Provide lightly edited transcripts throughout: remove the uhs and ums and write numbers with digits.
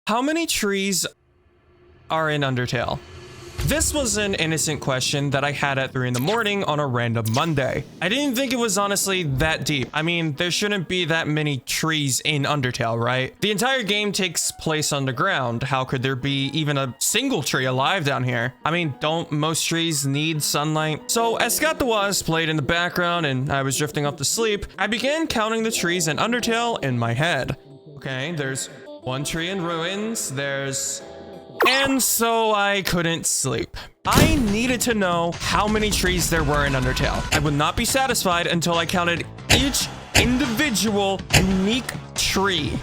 How many trees are in Undertale? This was an innocent question that I had at 3 in the morning on a random Monday. I didn't think it was honestly that deep. I mean, there shouldn't be that many trees in Undertale, right? The entire game takes place underground. How could there be even a single tree alive down here? I mean, don't most trees need sunlight? So as Scott the Woz played in the background and I was drifting off to sleep, I began counting the trees in Undertale in my head. Okay, there's 1 tree in ruins, and so I couldn't sleep. I needed to know how many trees there were in Undertale. I would not be satisfied until I counted each individual unique tree.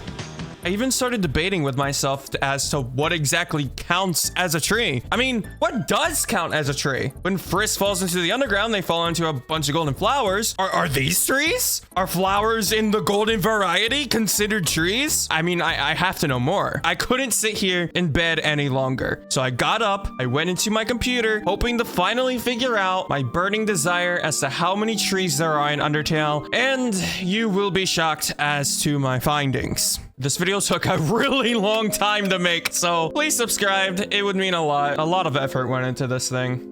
I even started debating with myself as to what exactly counts as a tree. I mean, what does count as a tree? When Frisk falls into the underground, they fall into a bunch of golden flowers. Are these trees? Are flowers in the golden variety considered trees? I mean, I have to know more. I couldn't sit here in bed any longer. So I got up, I went into my computer, hoping to finally figure out my burning desire as to how many trees there are in Undertale, and you will be shocked as to my findings. This video took a really long time to make, so please subscribe. It would mean a lot. A lot of effort went into this thing.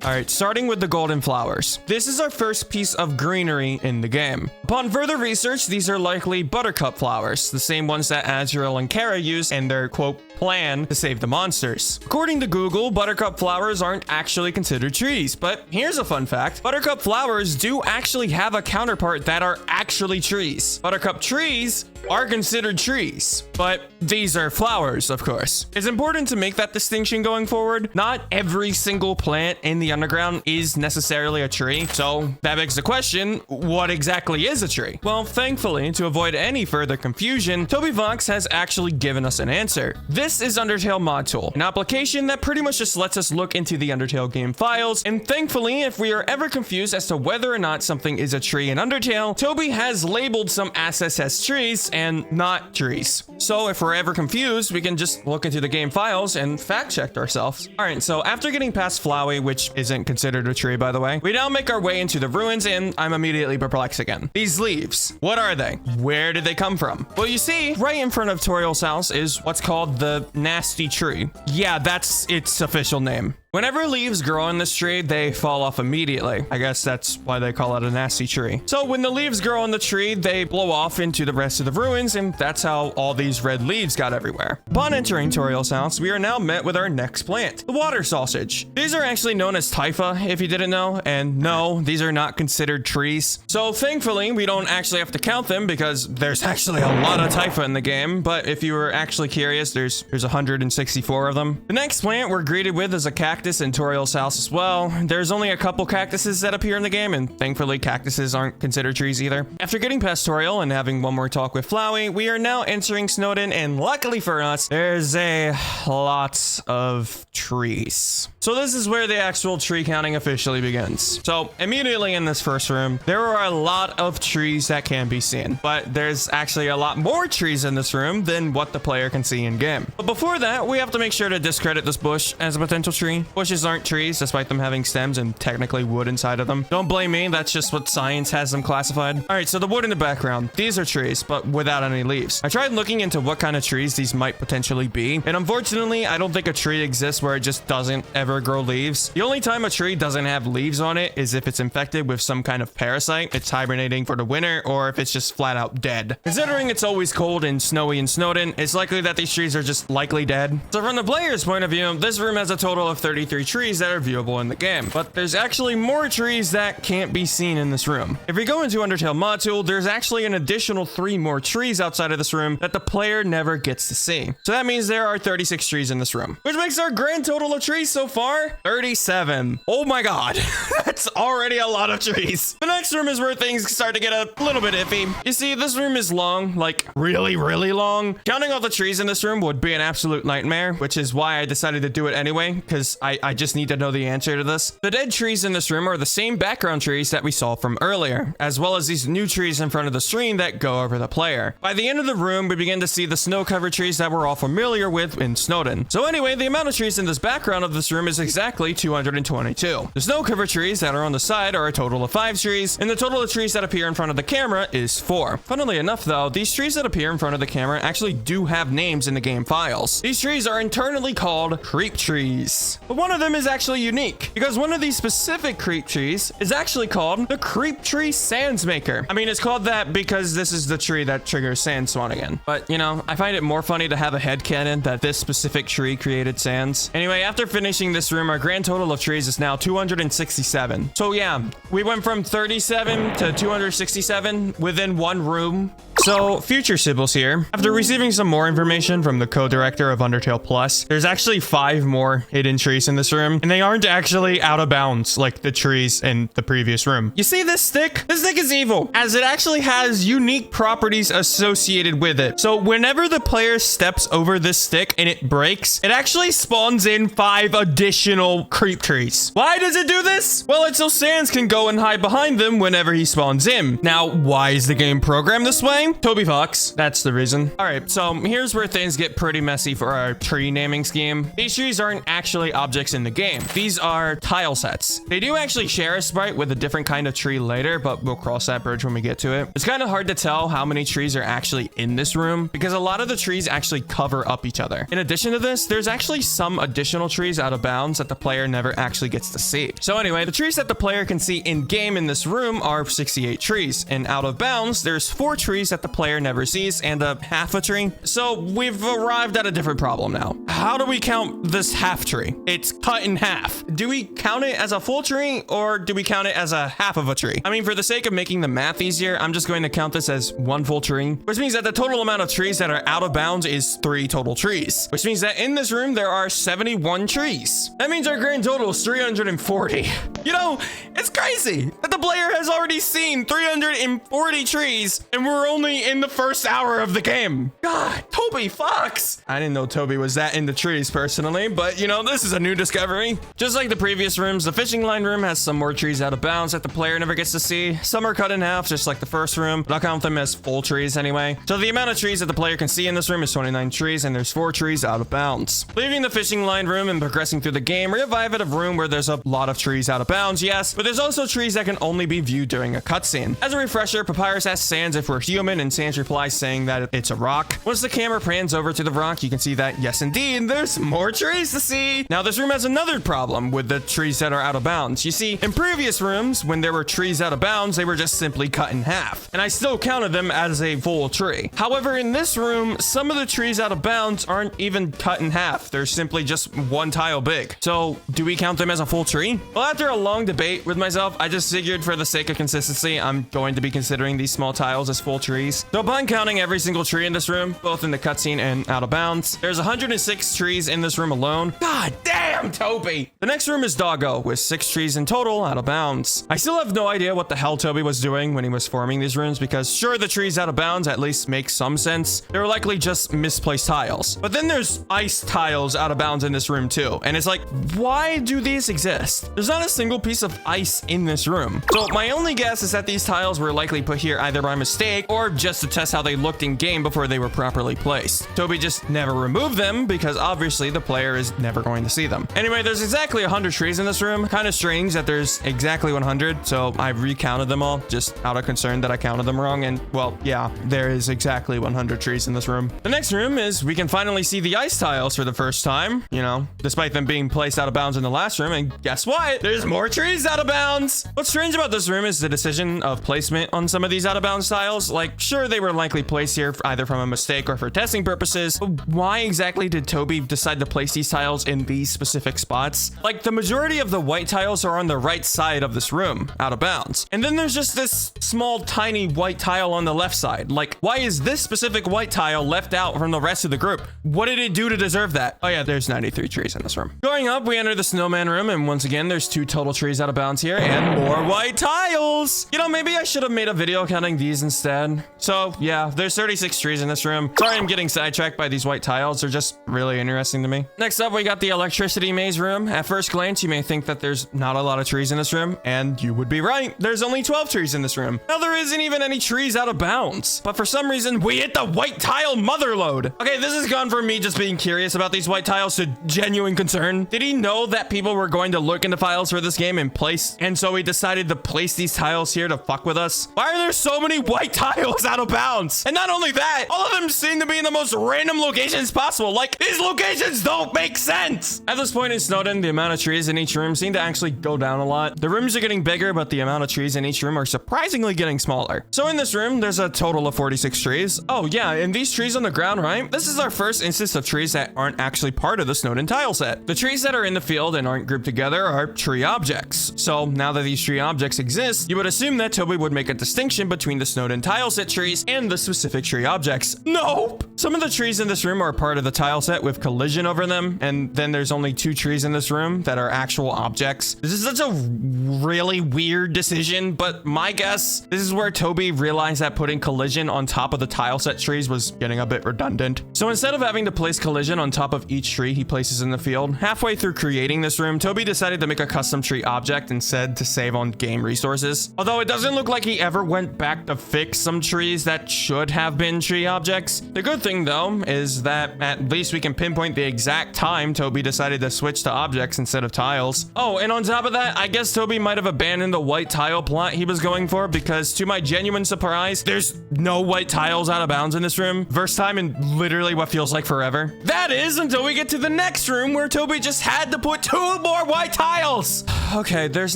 All right, starting with the golden flowers. This is our first piece of greenery in the game. Upon further research, these are likely buttercup flowers, the same ones that Azrael and Kara use in their, quote, plan to save the monsters. According to Google, buttercup flowers aren't actually considered trees, but here's a fun fact. Buttercup flowers do actually have a counterpart that are actually trees. Buttercup trees are considered trees, but these are flowers, of course. It's important to make that distinction going forward. Not every single plant in the underground is necessarily a tree, so that begs the question, what exactly is a tree? Well, thankfully, to avoid any further confusion, Toby Fox has actually given us an answer. This is Undertale Mod Tool, an application that pretty much just lets us look into the Undertale game files, and thankfully, if we are ever confused as to whether or not something is a tree in Undertale, Toby has labeled some assets as trees and not trees. So if we're ever confused, we can just look into the game files and fact check ourselves. All right, so after getting past Flowey, which isn't considered a tree, by the way, we now make our way into the ruins, and I'm immediately perplexed again. These leaves, what are they? Where did they come from? Well, you see, right in front of Toriel's house is what's called the nasty tree. Yeah, that's its official name. Whenever leaves grow on this tree, they fall off immediately. I guess that's why they call it a nasty tree. So when the leaves grow on the tree, they blow off into the rest of the ruins, and that's how all these red leaves got everywhere. Upon entering Toriel's house, we are now met with our next plant, the water sausage. These are actually known as typha, if you didn't know, and no, these are not considered trees. So thankfully, we don't actually have to count them because there's actually a lot of typha in the game, but if you were actually curious, there's 164 of them. The next plant we're greeted with is a cactus in Toriel's house as well. There's only a couple cactuses that appear in the game, and thankfully cactuses aren't considered trees either. After getting past Toriel and having one more talk with Flowey, we are now entering Snowdin, and luckily for us, there's a lot of trees. So this is where the actual tree counting officially begins. So immediately in this first room, there are a lot of trees that can be seen, but there's actually a lot more trees in this room than what the player can see in game. But before that, we have to make sure to discredit this bush as a potential tree. Bushes aren't trees, despite them having stems and technically wood inside of them. Don't blame me, that's just what science has them classified. All right, so the wood in the background, these are trees, but without any leaves. I tried looking into what kind of trees these might potentially be, and unfortunately, I don't think a tree exists where it just doesn't ever grow leaves. The only time a tree doesn't have leaves on it is if it's infected with some kind of parasite, it's hibernating for the winter, or if it's just flat out dead. Considering it's always cold and snowy in Snowdin, it's likely that these trees are just likely dead. So from the player's point of view, this room has a total of 33 trees that are viewable in the game, but there's actually more trees that can't be seen in this room. If we go into Undertale Mod Tool, there's actually an additional 3 more trees outside of this room that the player never gets to see. So that means there are 36 trees in this room, which makes our grand total of trees so far 37. Oh my god, that's already a lot of trees. The next room is where things start to get a little bit iffy. You see, this room is long, like really long. Counting all the trees in this room would be an absolute nightmare, which is why I decided to do it anyway, because I I just need to know the answer to this. The dead trees in this room are the same background trees that we saw from earlier, as well as these new trees in front of the screen that go over the player. By the end of the room, we begin to see the snow-covered trees that we're all familiar with in Snowden. So anyway, the amount of trees in this background of this room is exactly 222. The snow-covered trees that are on the side are a total of 5 trees, and the total of trees that appear in front of the camera is 4. Funnily enough though, these trees that appear in front of the camera actually do have names in the game files. These trees are internally called creep trees. But one of them is actually unique, because one of these specific creep trees is actually called the Creep Tree Sandsmaker. I mean, it's called that because this is the tree that triggers sand spawning in. But, you know, I find it more funny to have a headcanon that this specific tree created sands. Anyway, after finishing this room, our grand total of trees is now 267. So yeah, we went from 37 to 267 within one room. So, future Sibbles here. After receiving some more information from the co-director of Undertale Plus, there's actually 5 more hidden trees in this room, and they aren't actually out of bounds like the trees in the previous room. You see this stick? This stick is evil, as it actually has unique properties associated with it. So, whenever the player steps over this stick and it breaks, it actually spawns in 5 additional creep trees. Why does it do this? Well, it's so Sans can go and hide behind them whenever he spawns in. Now, why is the game programmed this way? Toby Fox, that's the reason. All right, so here's where things get pretty messy for our tree naming scheme. These trees aren't actually objects in the game. These are tile sets. They do actually share a sprite with a different kind of tree later, but we'll cross that bridge when we get to it. It's kind of hard to tell how many trees are actually in this room because a lot of the trees actually cover up each other. In addition to this, there's actually some additional trees out of bounds that the player never actually gets to see. So anyway, the trees that the player can see in game in this room are 68 trees, and out of bounds, there's 4 trees that the player never sees and a half a tree. So we've arrived at a different problem now. How do we count this half tree? It's cut in half. Do we count it as a full tree or do we count it as a half of a tree? I mean, for the sake of making the math easier, I'm just going to count this as 1 full tree, which means that the total amount of trees that are out of bounds is 3 total trees, which means that in this room, there are 71 trees. That means our grand total is 340. You know, it's crazy that the player has already seen 340 trees and we're only in the first hour of the game. God, Toby Fox. I didn't know Toby was that into trees personally, but you know, this is a new discovery. Just like the previous rooms, the fishing line room has some more trees out of bounds that the player never gets to see. Some are cut in half, just like the first room, but I'll count them as full trees anyway. So the amount of trees that the player can see in this room is 29 trees, and there's 4 trees out of bounds. Leaving the fishing line room and progressing through the game, we arrive at a room where there's a lot of trees out of bounds, yes, but there's also trees that can only be viewed during a cutscene. As a refresher, Papyrus asks Sans if we're human, and Sans replies saying that it's a rock. Once the camera pans over to the rock, you can see that, yes indeed, there's more trees to see. Now this room has another problem with the trees that are out of bounds. You see, in previous rooms, when there were trees out of bounds, they were just simply cut in half, and I still counted them as a full tree. However, in this room, some of the trees out of bounds aren't even cut in half. They're simply just 1 tile big. So do we count them as a full tree? Well, after a long debate with myself, I just figured for the sake of consistency, I'm going to be considering these small tiles as full trees. So upon counting every single tree in this room, both in the cutscene and out of bounds, there's 106 trees in this room alone. God damn, Toby! The next room is Doggo, with 6 trees in total out of bounds. I still have no idea what the hell Toby was doing when he was forming these rooms, because sure, the trees out of bounds at least make some sense. They were likely just misplaced tiles. But then there's ice tiles out of bounds in this room too, and it's like, why do these exist? There's not a single piece of ice in this room. So my only guess is that these tiles were likely put here either by mistake or just to test how they looked in game before they were properly placed. Toby just never removed them because obviously the player is never going to see them. Anyway, there's exactly 100 trees in this room. Kind of strange that there's exactly 100, so I recounted them all just out of concern that I counted them wrong, and well, yeah, there is exactly 100 trees in this room. The next room is we can finally see the ice tiles for the first time, you know, despite them being placed out of bounds in the last room, and guess what? There's more trees out of bounds! What's strange about this room is the decision of placement on some of these out of bounds tiles. Like, sure, they were likely placed here either from a mistake or for testing purposes, but why exactly did Toby decide to place these tiles in these specific spots? Like, the majority of the white tiles are on the right side of this room, out of bounds. And then there's just this small, tiny white tile on the left side. Like, why is this specific white tile left out from the rest of the group? What did it do to deserve that? Oh yeah, there's 93 trees in this room. Going up, we enter the snowman room, and once again, there's 2 total trees out of bounds here, and more white white tiles. You know, maybe I should have made a video counting these instead. So yeah, there's 36 trees in this room. Sorry, I'm getting sidetracked by these white tiles. They're just really interesting to me. Next up, we got the electricity maze room. At first glance, you may think that there's not a lot of trees in this room, and you would be right. There's only 12 trees in this room. Now, there isn't even any trees out of bounds, but for some reason, we hit the white tile motherload. Okay, this has gone from me just being curious about these white tiles to genuine concern. Did he know that people were going to look into files for this game and so he decided to place these tiles here to fuck with us? Why are there so many white tiles out of bounds? And not only that, all of them seem to be in the most random locations possible. Like, these locations don't make sense. At this point in Snowden, the amount of trees in each room seem to actually go down a lot. The rooms are getting bigger, but the amount of trees in each room are surprisingly getting smaller. So in this room, there's a total of 46 trees. Oh yeah, and these trees on the ground, right? This is our first instance of trees that aren't actually part of the Snowden tile set. The trees that are in the field and aren't grouped together are tree objects. So now that these tree objects exist, you would assume that Toby would make a distinction between the Snowden tile set trees and the specific tree objects. Nope! Some of the trees in this room are part of the tile set with collision over them, and then there's only 2 trees in this room that are actual objects. This is such a really weird decision, but my guess, this is where Toby realized that putting collision on top of the tile set trees was getting a bit redundant. So instead of having to place collision on top of each tree he places in the field, halfway through creating this room, Toby decided to make a custom tree object instead to save on game resources. Although it doesn't look like he ever went back to fix some trees that should have been tree objects. The good thing though is that at least we can pinpoint the exact time Toby decided to switch to objects instead of tiles. Oh, and on top of that, I guess Toby might have abandoned the white tile plot he was going for, because to my genuine surprise, there's no white tiles out of bounds in this room. First time in literally what feels like forever. That is until we get to the next room where Toby just had to put 2 more white tiles. Okay, there's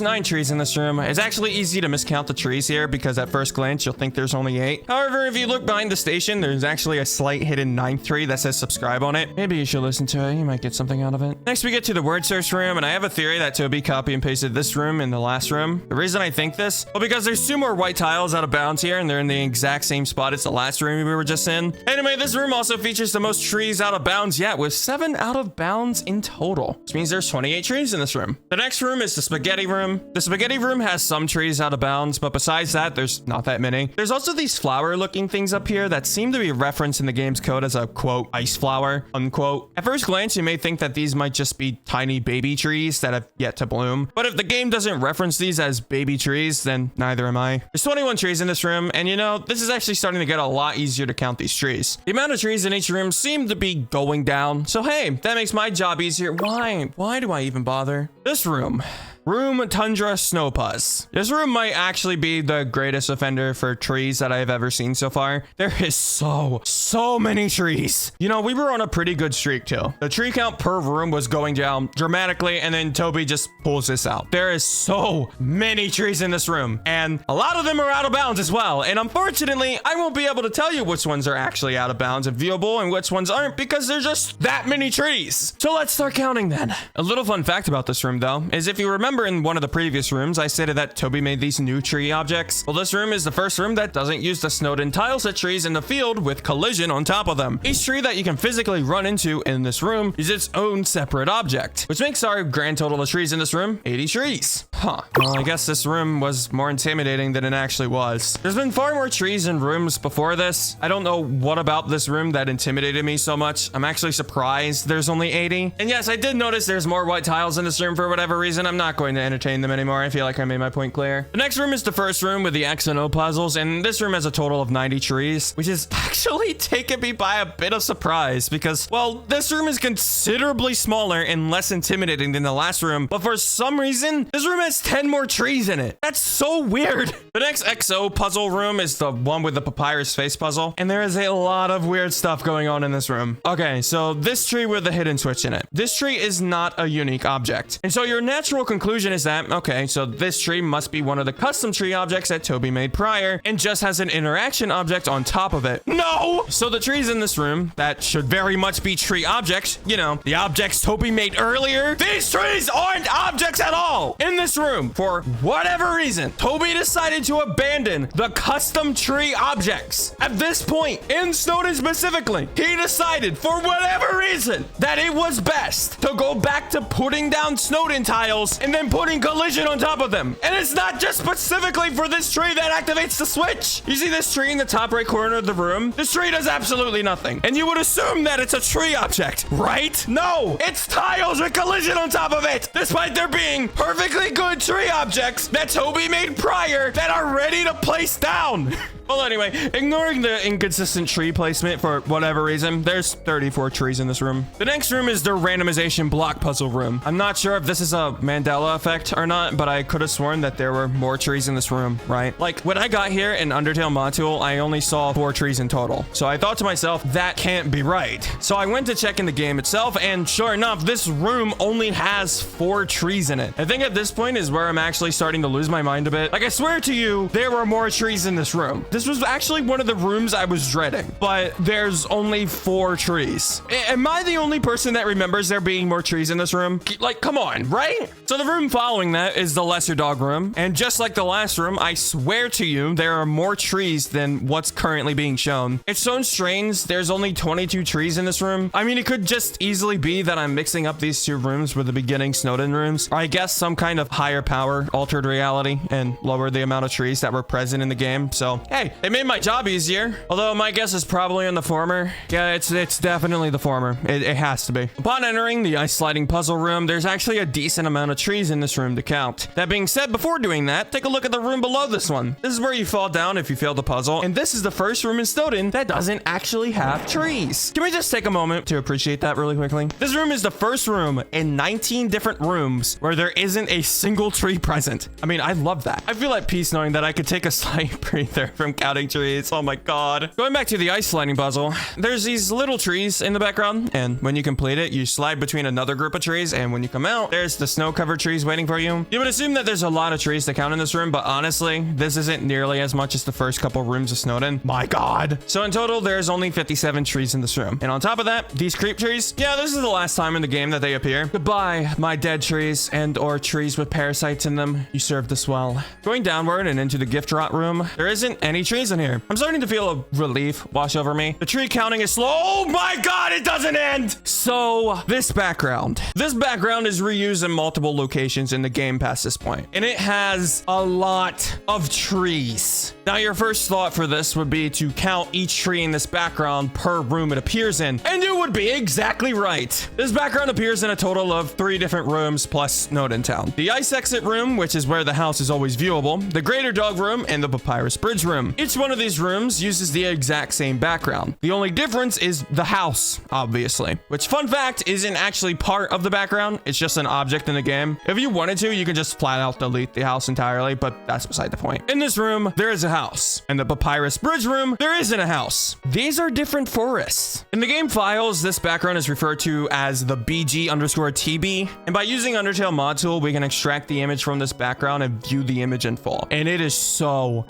9 trees in this room. It's actually easy to miscount the trees here because at first glance, you'll think there's only 8. However, if you look behind the station, there's actually a slight hidden 9th tree that says subscribe on it. Maybe you should listen to it. You might get something out of it. Next, we get to the word search room, and I have a theory that Toby copy and pasted this room in the last room. The reason I think this, well, because there's 2 more white tiles out of bounds here, and they're in the exact same spot as the last room we were just in. Anyway, this room also features the most trees out of bounds yet, with 7 out of bounds in total, which means there's 28 trees in this room. The next room is the spaghetti room. The spaghetti room has some trees out of bounds, but besides that, there's not that many. There's also these flower looking things up here that seem to be referenced in the game's code as a quote ice flower unquote. At first glance, you may think that these might just be tiny baby trees that have yet to bloom, but if the game doesn't reference these as baby trees, then neither am I. There's 21 trees in this room, and you know, this is actually starting to get a lot easier to count these trees. The amount of trees in each room seem to be going down, so hey, that makes my job easier. Why do I even bother? This room Tundra Snowpuzz. This room might actually be the greatest offender for trees that I've ever seen so far. There is so many trees. You know, we were on a pretty good streak too. The tree count per room was going down dramatically, and then Toby just pulls this out. There is so many trees in this room, and a lot of them are out of bounds as well. And unfortunately, I won't be able to tell you which ones are actually out of bounds and viewable and which ones aren't, because there's just that many trees. So let's start counting then. A little fun fact about this room though, is if you remember in one of the previous rooms, I stated that Toby made these new tree objects. Well, this room is the first room that doesn't use the Snowden tile set trees in the field with collision on top of them. Each tree that you can physically run into in this room is its own separate object, which makes our grand total of trees in this room 80 trees. Huh. Well, I guess this room was more intimidating than it actually was. There's been far more trees in rooms before this. I don't know what about this room that intimidated me so much. I'm actually surprised there's only 80. And yes, I did notice there's more white tiles in this room for whatever reason. I'm not going to entertain them anymore. I feel like I made my point clear. The next room is the first room with the X and O puzzles, and this room has a total of 90 trees, which is actually taken me by a bit of surprise because, well, this room is considerably smaller and less intimidating than the last room, but for some reason, this room has 10 more trees in it. That's so weird. The next XO puzzle room is the one with the papyrus face puzzle, and there is a lot of weird stuff going on in this room. Okay, so this tree with the hidden switch in it. This tree is not a unique object, and so your natural conclusion is that, okay, so this tree must be one of the custom tree objects that Toby made prior and just has an interaction object on top of it. No! So the trees in this room that should very much be tree objects, you know, the objects Toby made earlier, these trees aren't objects at all. In this room, for whatever reason, Toby decided to abandon the custom tree objects. At this point, in Snowden specifically, he decided for whatever reason that it was best to go back to putting down Snowden tiles and then I'm putting collision on top of them. And it's not just specifically for this tree that activates the switch. You see this tree in the top right corner of the room? This tree does absolutely nothing. And you would assume that it's a tree object, right? No, it's tiles with collision on top of it. Despite there being perfectly good tree objects that Toby made prior that are ready to place down. Well, anyway, ignoring the inconsistent tree placement for whatever reason, there's 34 trees in this room. The next room is the randomization block puzzle room. I'm not sure if this is a Mandela effect or not, but I could have sworn that there were more trees in this room, right? Like, when I got here in Undertale module, I only saw 4 trees in total. So I thought to myself, that can't be right. So I went to check in the game itself, and sure enough, this room only has 4 trees in it. I think at this point is where I'm actually starting to lose my mind a bit. Like, I swear to you, there were more trees in this room. This was actually one of the rooms I was dreading, but there's only 4 trees. Am I the only person that remembers there being more trees in this room? Like, come on, right? So the room following that is the lesser dog room. And just like the last room, I swear to you, there are more trees than what's currently being shown. It's so strange. There's only 22 trees in this room. I mean, it could just easily be that I'm mixing up these 2 rooms with the beginning Snowden rooms, or I guess some kind of higher power altered reality and lowered the amount of trees that were present in the game. So, hey, it made my job easier. Although my guess is probably on the former. Yeah, it's definitely the former. It has to be. Upon entering the ice sliding puzzle room, there's actually a decent amount of trees in this room to count. That being said, before doing that, take a look at the room below this one. This is where you fall down if you fail the puzzle. And this is the first room in Snowden that doesn't actually have trees. Can we just take a moment to appreciate that really quickly? This room is the first room in 19 different rooms where there isn't a single tree present. I mean, I love that. I feel at peace knowing that I could take a slight breather from counting trees. Oh my god. Going back to the ice sliding puzzle, there's these little trees in the background, and when you complete it, you slide between another group of trees, and when you come out, there's the snow-covered trees waiting for you. You would assume that there's a lot of trees to count in this room, but honestly, this isn't nearly as much as the first couple rooms of Snowden. My god. So in total, there's only 57 trees in this room. And on top of that, these creep trees, yeah, this is the last time in the game that they appear. Goodbye, my dead trees and or trees with parasites in them. You served us well. Going downward and into the gift rot room, there isn't any trees in here. I'm starting to feel a relief wash over me. The tree counting is slow. Oh my god, it doesn't end. So this background is reused in multiple locations in the game past this point, and it has a lot of trees. Now your first thought for this would be to count each tree in this background per room it appears in, and you would be exactly right. This background appears in a total of 3 different rooms plus Snowden Town. The ice exit room, which is where the house is always viewable, the greater dog room, and the papyrus bridge room. Each one of these rooms uses the exact same background. The only difference is the house, obviously, which, fun fact, isn't actually part of the background. It's just an object in the game. If you wanted to, you could just flat out delete the house entirely, but that's beside the point. In this room, there is a house. In the papyrus bridge room, there isn't a house. These are different forests. In the game files, this background is referred to as the BG_TB, and by using Undertale mod tool, we can extract the image from this background and view the image in full. And it is so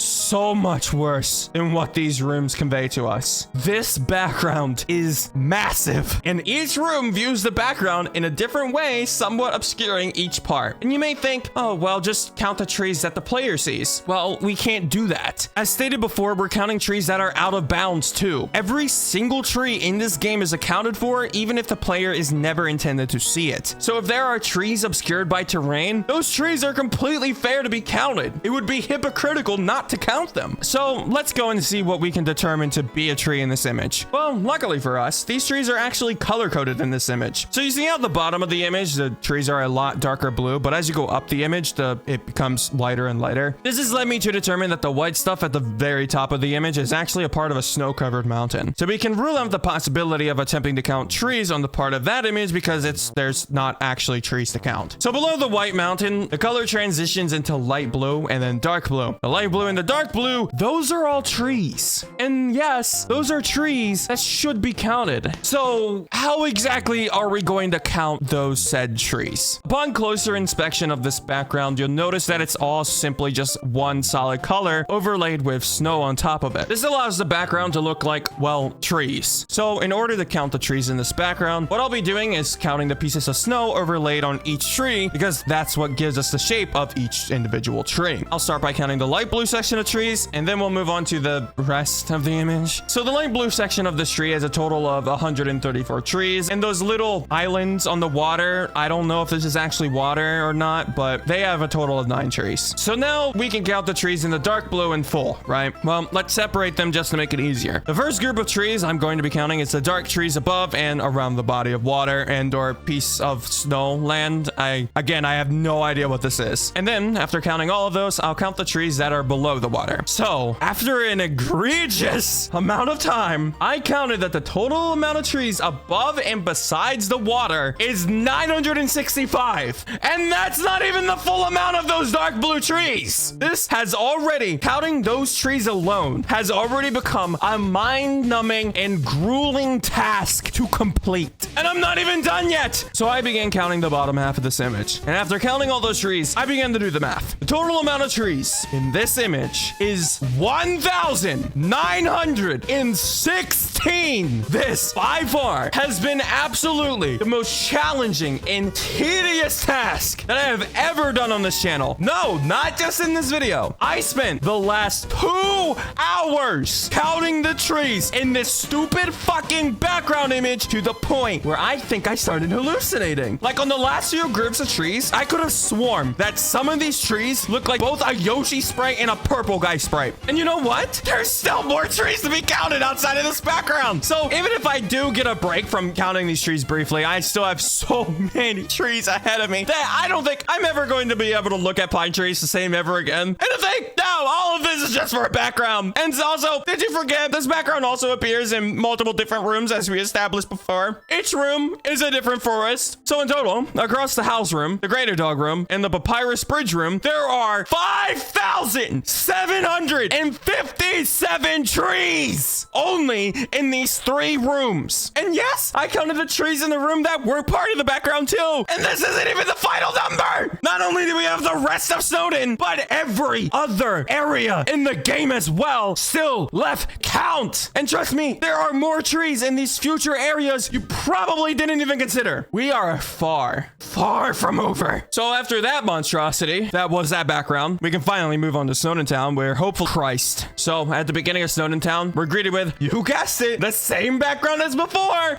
much worse than what these rooms convey to us. This background is massive, and each room views the background in a different way, somewhat obscuring each part. And you may think, oh, well, just count the trees that the player sees. Well, we can't do that. As stated before, we're counting trees that are out of bounds too. Every single tree in this game is accounted for, even if the player is never intended to see it. So if there are trees obscured by terrain, those trees are completely fair to be counted. It would be hypocritical not to count them. So let's go and see what we can determine to be a tree in this image. Well, luckily for us, these trees are actually color-coded in this image. So you see at the bottom of the image, the trees are a lot darker blue, but as you go up the image, it becomes lighter and lighter. This has led me to determine that the white stuff at the very top of the image is actually a part of a snow-covered mountain. So we can rule out the possibility of attempting to count trees on the part of that image because there's not actually trees to count. So below the white mountain, the color transitions into light blue and then dark blue. The light blue and the dark blue, those are all trees. And yes, those are trees that should be counted. So how exactly are we going to count those said trees? Upon closer inspection of this background, you'll notice that it's all simply just one solid color overlaid with snow on top of it. This allows the background to look like, well, trees. So in order to count the trees in this background, what I'll be doing is counting the pieces of snow overlaid on each tree because that's what gives us the shape of each individual tree. I'll start by counting the light blue section of trees, and then then we'll move on to the rest of the image. So the light blue section of this tree has a total of 134 trees, and those little islands on the water, I don't know if this is actually water or not, but they have a total of 9 trees. So now we can count the trees in the dark blue in full, right? Well, let's separate them just to make it easier. The first group of trees I'm going to be counting is the dark trees above and around the body of water and or piece of snow land. I have no idea what this is. And then after counting all of those, I'll count the trees that are below the water. So after an egregious amount of time, I counted that the total amount of trees above and besides the water is 965. And that's not even the full amount of those dark blue trees. This has already, counting those trees alone, has already become a mind-numbing and grueling task to complete. And I'm not even done yet. So I began counting the bottom half of this image. And after counting all those trees, I began to do the math. The total amount of trees in this image is 1,916. This, by far, has been absolutely the most challenging and tedious task that I have ever done on this channel. No, not just in this video. I spent the last 2 hours counting the trees in this stupid fucking background image to the point where I think I started hallucinating. Like on the last few groups of trees, I could have sworn that some of these trees look like both a Yoshi sprite and a purple guy sprite. And you know what? There's still more trees to be counted outside of this background. So even if I do get a break from counting these trees briefly, I still have so many trees ahead of me that I don't think I'm ever going to be able to look at pine trees the same ever again. And to think, no, all of this is just for a background. And also, did you forget this background also appears in multiple different rooms as we established before? Each room is a different forest. So in total, across the house room, the greater dog room, and the papyrus bridge room, there are 5,757 trees only in these 3 rooms. And yes, I counted the trees in the room that were part of the background too. And this isn't even the final number. Not only do we have the rest of Snowden, but every other area in the game as well still left count. And trust me, there are more trees in these future areas you probably didn't even consider. We are far, far from over. So after that monstrosity, that was that background, we can finally move on to Snowden Town, where hopefully Christ. So at the beginning of Snowden Town, we're greeted with, you guessed it, the same background as before.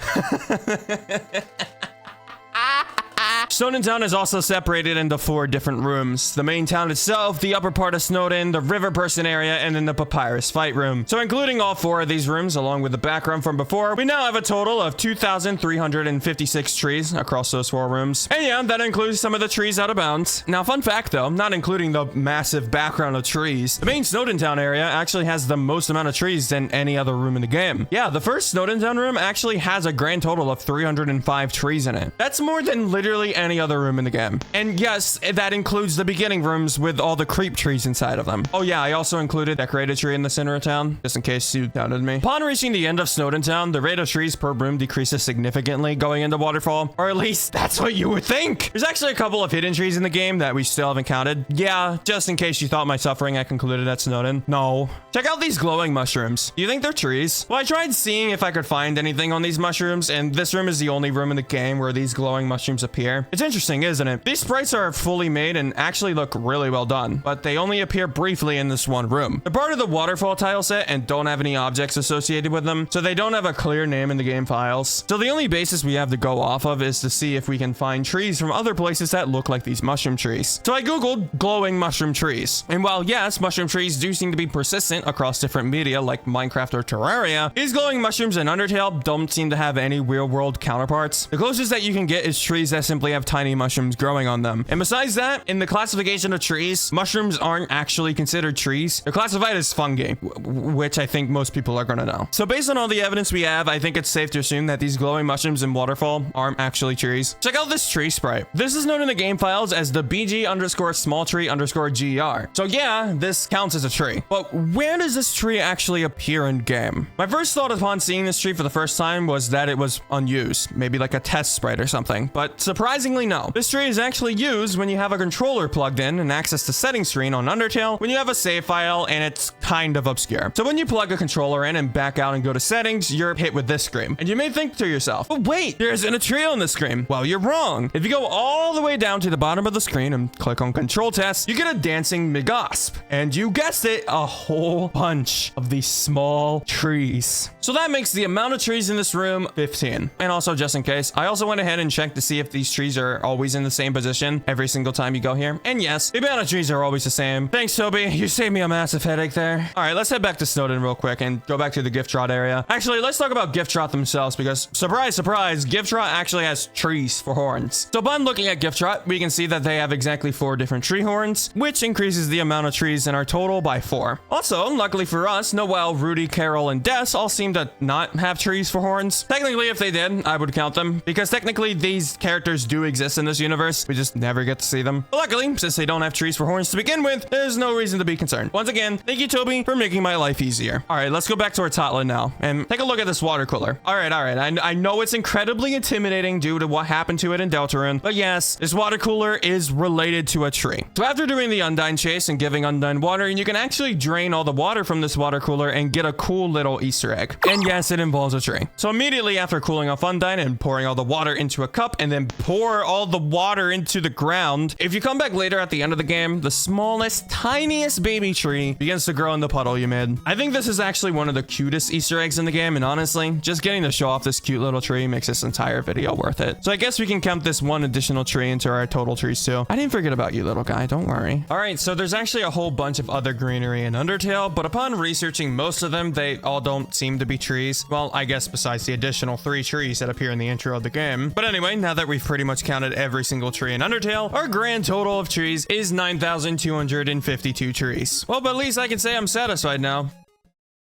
Snowden Town is also separated into 4 different rooms. The main town itself, the upper part of Snowden, the river person area, and then the papyrus fight room. So including all 4 of these rooms, along with the background from before, we now have a total of 2,356 trees across those 4 rooms. And yeah, that includes some of the trees out of bounds. Now, fun fact though, not including the massive background of trees, the main Snowden Town area actually has the most amount of trees than any other room in the game. Yeah, the first Snowden Town room actually has a grand total of 305 trees in it. That's more than literally any other room in the game. And yes, that includes the beginning rooms with all the creep trees inside of them. Oh yeah, I also included that decorated tree in the center of town, just in case you doubted me. Upon reaching the end of Snowden Town, the rate of trees per room decreases significantly going into Waterfall, or at least that's what you would think. There's actually a couple of hidden trees in the game that we still haven't counted. Yeah, just in case you thought my suffering had concluded at Snowden. No. Check out these glowing mushrooms. Do you think they're trees? Well, I tried seeing if I could find anything on these mushrooms, and this room is the only room in the game where these glowing mushrooms appear. It's interesting, isn't it? These sprites are fully made and actually look really well done, but they only appear briefly in this one room. They're part of the waterfall tile set and don't have any objects associated with them, so they don't have a clear name in the game files. So the only basis we have to go off of is to see if we can find trees from other places that look like these mushroom trees. So I googled glowing mushroom trees, and while yes, mushroom trees do seem to be persistent across different media like Minecraft or Terraria, these glowing mushrooms in Undertale don't seem to have any real world counterparts. The closest that you can get is trees that simply have tiny mushrooms growing on them. And besides that, in the classification of trees, mushrooms aren't actually considered trees. They're classified as fungi, which I think most people are gonna know. So based on all the evidence we have, I think it's safe to assume that these glowing mushrooms in Waterfall aren't actually trees. Check out this tree sprite. This is known in the game files as the BG_small_tree_GR. So yeah, this counts as a tree. But where does this tree actually appear in game? My first thought upon seeing this tree for the first time was that it was unused, maybe like a test sprite or something. But surprisingly, Surprisingly, no. This tree is actually used when you have a controller plugged in and access to settings screen on Undertale when you have a save file and it's kind of obscure. So when you plug a controller in and back out and go to settings, you're hit with this screen. And you may think to yourself, but wait, there isn't a tree on the screen. Well, you're wrong. If you go all the way down to the bottom of the screen and click on control test, you get a dancing Megasp. And you guessed it, a whole bunch of these small trees. So that makes the amount of trees in this room 15. And also, just in case, I also went ahead and checked to see if these trees are always in the same position every single time you go here. And yes, the amount of trees are always the same. Thanks, Toby. You saved me a massive headache there. All right, let's head back to Snowden real quick and go back to the gift trot area. Actually, let's talk about gift trot themselves because surprise, surprise, gift trot actually has trees for horns. So upon looking at gift trot, we can see that they have exactly 4 different tree horns, which increases the amount of trees in our total by 4. Also, luckily for us, Noelle, Rudy, Carol, and Des all seem to not have trees for horns. Technically, if they did, I would count them because technically these characters do exist in this universe. We just never get to see them. But luckily, since they don't have trees for horns to begin with, there's no reason to be concerned. Once again, thank you, Toby, for making my life easier. All right, let's go back to our Totla now and take a look at this water cooler. All right. I know it's incredibly intimidating due to what happened to it in Deltarune, but yes, this water cooler is related to a tree. So after doing the Undyne chase and giving Undyne water, you can actually drain all the water from this water cooler and get a cool little Easter egg. And yes, it involves a tree. So immediately after cooling off Undyne and pouring all the water into a cup and then pour all the water into the ground, if you come back later at the end of the game, the smallest, tiniest baby tree begins to grow in the puddle you made. I think this is actually one of the cutest Easter eggs in the game, and honestly, just getting to show off this cute little tree makes this entire video worth it. So I guess we can count this one additional tree into our total trees too. I didn't forget about you, little guy, don't worry. All right, so there's actually a whole bunch of other greenery in Undertale, but upon researching most of them, they all don't seem to be trees. Well, I guess besides the additional 3 trees that appear in the intro of the game. But anyway, now that we've pretty much counted every single tree in Undertale, our grand total of trees is 9,252 trees. Well, but at least I can say I'm satisfied now.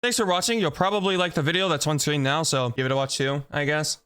Thanks for watching. You'll probably like the video that's on screen now, so give it a watch too, I guess.